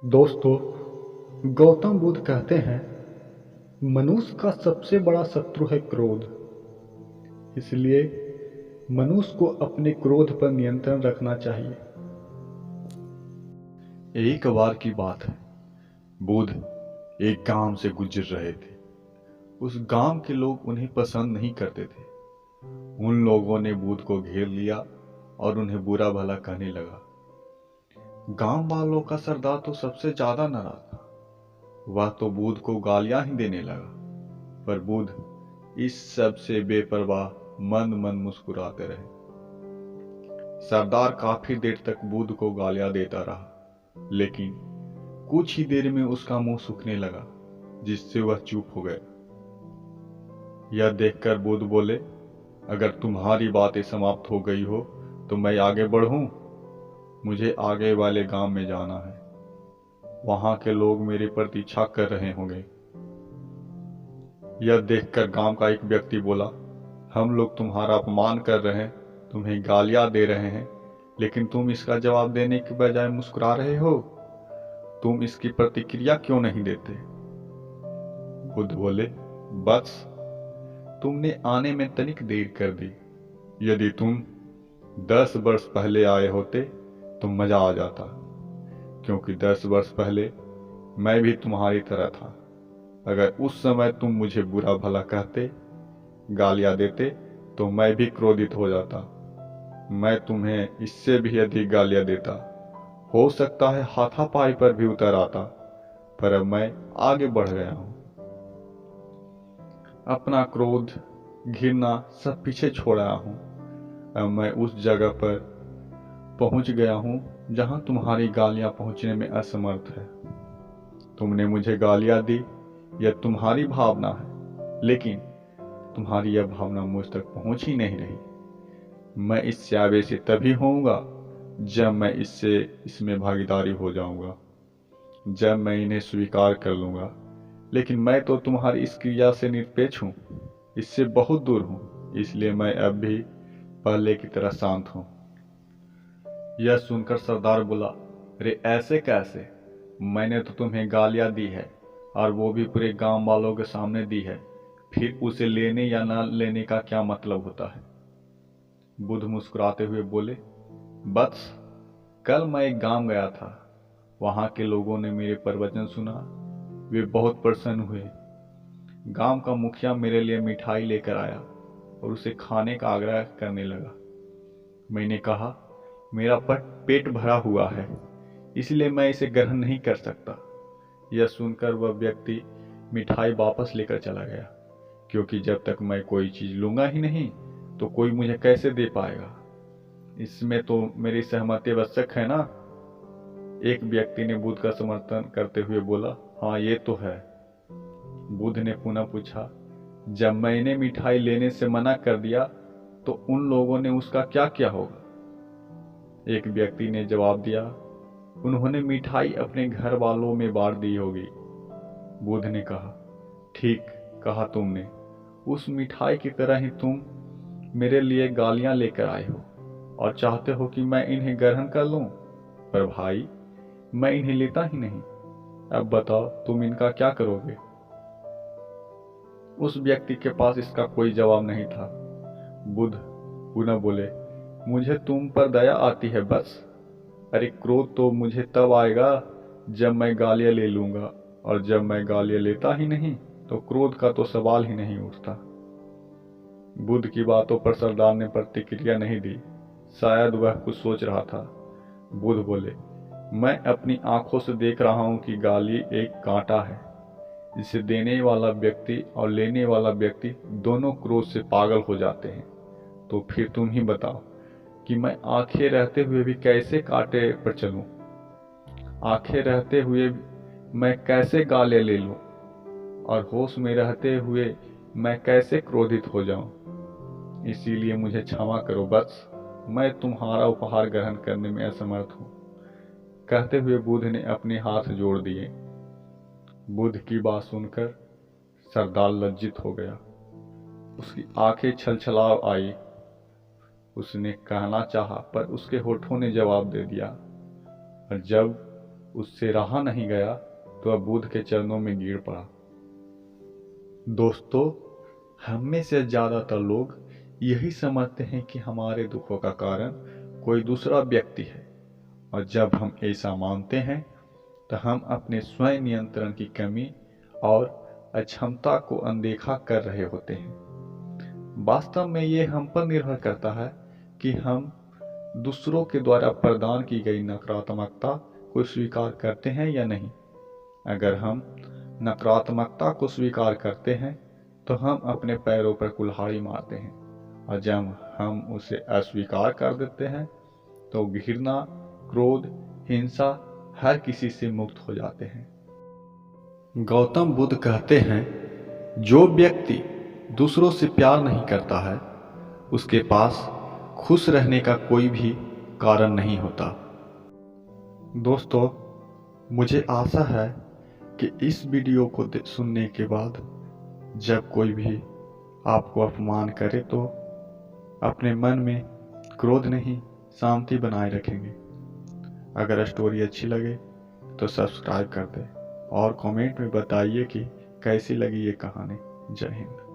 दोस्तों, गौतम बुद्ध कहते हैं, मनुष्य का सबसे बड़ा शत्रु है क्रोध। इसलिए मनुष्य को अपने क्रोध पर नियंत्रण रखना चाहिए। एक बार की बात है। बुद्ध एक गांव से गुजर रहे थे। उस गांव के लोग उन्हें पसंद नहीं करते थे। उन लोगों ने बुद्ध को घेर लिया और उन्हें बुरा भला कहने लगा। गांव वालों का सरदार तो सबसे ज्यादा नाराज था। वह तो बुद्ध को गालियां ही देने लगा। पर बुद्ध इस सब से बेपरवाह मंद मंद मुस्कुराते रहे। सरदार काफी देर तक बुद्ध को गालियां देता रहा, लेकिन कुछ ही देर में उसका मुंह सूखने लगा, जिससे वह चुप हो गया। यह देखकर बुद्ध बोले, अगर तुम्हारी बातें समाप्त हो गई हो तो मैं आगे बढ़ूं। मुझे आगे वाले गांव में जाना है। वहां के लोग मेरी प्रतीक्षा कर रहे होंगे। यह देखकर गांव का एक व्यक्ति बोला, हम लोग तुम्हारा अपमान कर रहे हैं, तुम्हें गालियां दे रहे हैं, लेकिन तुम इसका जवाब देने के बजाय मुस्कुरा रहे हो। तुम इसकी प्रतिक्रिया क्यों नहीं देते? बुद्ध बोले, बस तुमने आने में तनिक देर कर दी। यदि तुम 10 वर्ष पहले आए होते तो मजा आ जाता, क्योंकि 10 वर्ष पहले मैं भी तुम्हारी तरह था। अगर उस समय तुम मुझे बुरा भला कहते, गालियां देते, तो मैं भी क्रोधित हो जाता। मैं तुम्हें इससे भी अधिक गालियां देता। हो सकता है हाथापाई पर भी उतर आता, पर अब मैं आगे बढ़ गया हूं। अपना क्रोध, घृणा सब पीछे छोड़ आया हूं। अब मैं उस जगह पर पहुंच गया हूं जहां तुम्हारी गालियां पहुंचने में असमर्थ है। तुमने मुझे गालियां दी, यह तुम्हारी भावना है, लेकिन तुम्हारी यह भावना मुझ तक पहुंच ही नहीं रही। मैं इससे आवेशी तभी होऊंगा जब मैं इसमें भागीदारी हो जाऊंगा, जब मैं इन्हें स्वीकार कर लूंगा। लेकिन मैं तो तुम्हारी इस क्रिया से निरपेक्ष हूं, इससे बहुत दूर हूं। इसलिए मैं अब भी पहले की तरह शांत हूं। यह सुनकर सरदार बोला, अरे ऐसे कैसे? मैंने तो तुम्हें गालियां दी है, और वो भी पूरे गांव वालों के सामने दी है। फिर उसे लेने या ना लेने का क्या मतलब होता है? बुद्ध मुस्कुराते हुए बोले, बस कल मैं एक गांव गया था। वहां के लोगों ने मेरे प्रवचन सुना। वे बहुत प्रसन्न हुए। गांव का मुखिया मेरे लिए मिठाई लेकर आया और उसे खाने का आग्रह करने लगा। मैंने कहा, मेरा पेट भरा हुआ है, इसलिए मैं इसे ग्रहण नहीं कर सकता। यह सुनकर वह व्यक्ति मिठाई वापस लेकर चला गया, क्योंकि जब तक मैं कोई चीज लूंगा ही नहीं तो कोई मुझे कैसे दे पाएगा? इसमें तो मेरी सहमति आवश्यक है ना? एक व्यक्ति ने बुद्ध का समर्थन करते हुए बोला, हाँ ये तो है। बुद्ध ने पुनः पूछा, जब मैंने मिठाई लेने से मना कर दिया तो उन लोगों ने उसका क्या किया होगा? एक व्यक्ति ने जवाब दिया, उन्होंने मिठाई अपने घर वालों में बांट दी होगी। बुद्ध ने कहा, ठीक कहा तुमने। उस मिठाई की तरह ही तुम मेरे लिए गालियां लेकर आए हो और चाहते हो कि मैं इन्हें ग्रहण कर लूं। पर भाई, मैं इन्हें लेता ही नहीं। अब बताओ तुम इनका क्या करोगे? उस व्यक्ति के पास इसका कोई जवाब नहीं था। बुद्ध पुनः बोले, मुझे तुम पर दया आती है बस। अरे क्रोध तो मुझे तब आएगा जब मैं गालियां ले लूंगा, और जब मैं गालियां लेता ही नहीं तो क्रोध का तो सवाल ही नहीं उठता। बुद्ध की बातों पर सरदार ने प्रतिक्रिया नहीं दी। शायद वह कुछ सोच रहा था। बुद्ध बोले, मैं अपनी आंखों से देख रहा हूं कि गाली एक कांटा है, जिसे देने वाला व्यक्ति और लेने वाला व्यक्ति दोनों क्रोध से पागल हो जाते हैं। तो फिर तुम ही बताओ कि मैं आंखें रहते हुए भी कैसे कांटे पर चलूं? आंखें रहते हुए मैं कैसे गालियां ले लूं? और होश में रहते हुए मैं कैसे क्रोधित हो जाऊं? इसीलिए मुझे क्षमा करो बस। मैं तुम्हारा उपहार ग्रहण करने में असमर्थ हूं। कहते हुए बुद्ध ने अपने हाथ जोड़ दिए। बुद्ध की बात सुनकर सरदार लज्जित हो गया। उसकी आंखें छलछला आई। उसने कहना चाहा, पर उसके होठों ने जवाब दे दिया। और जब उससे रहा नहीं गया तो वह बुद्ध के चरणों में गिर पड़ा। दोस्तों, हम में से ज़्यादातर लोग यही समझते हैं कि हमारे दुखों का कारण कोई दूसरा व्यक्ति है, और जब हम ऐसा मानते हैं तो हम अपने स्वयं नियंत्रण की कमी और अक्षमता को अनदेखा कर रहे होते हैं। वास्तव में ये हम पर निर्भर करता है कि हम दूसरों के द्वारा प्रदान की गई नकारात्मकता को स्वीकार करते हैं या नहीं। अगर हम नकारात्मकता को स्वीकार करते हैं तो हम अपने पैरों पर कुल्हाड़ी मारते हैं, और जब हम उसे अस्वीकार कर देते हैं तो घृणा, क्रोध, हिंसा हर किसी से मुक्त हो जाते हैं। गौतम बुद्ध कहते हैं, जो व्यक्ति दूसरों से प्यार नहीं करता है उसके पास खुश रहने का कोई भी कारण नहीं होता। दोस्तों, मुझे आशा है कि इस वीडियो को सुनने के बाद जब कोई भी आपको अपमान करे तो अपने मन में क्रोध नहीं, शांति बनाए रखेंगे। अगर स्टोरी अच्छी लगे तो सब्सक्राइब कर दें और कमेंट में बताइए कि कैसी लगी ये कहानी। जय हिंद।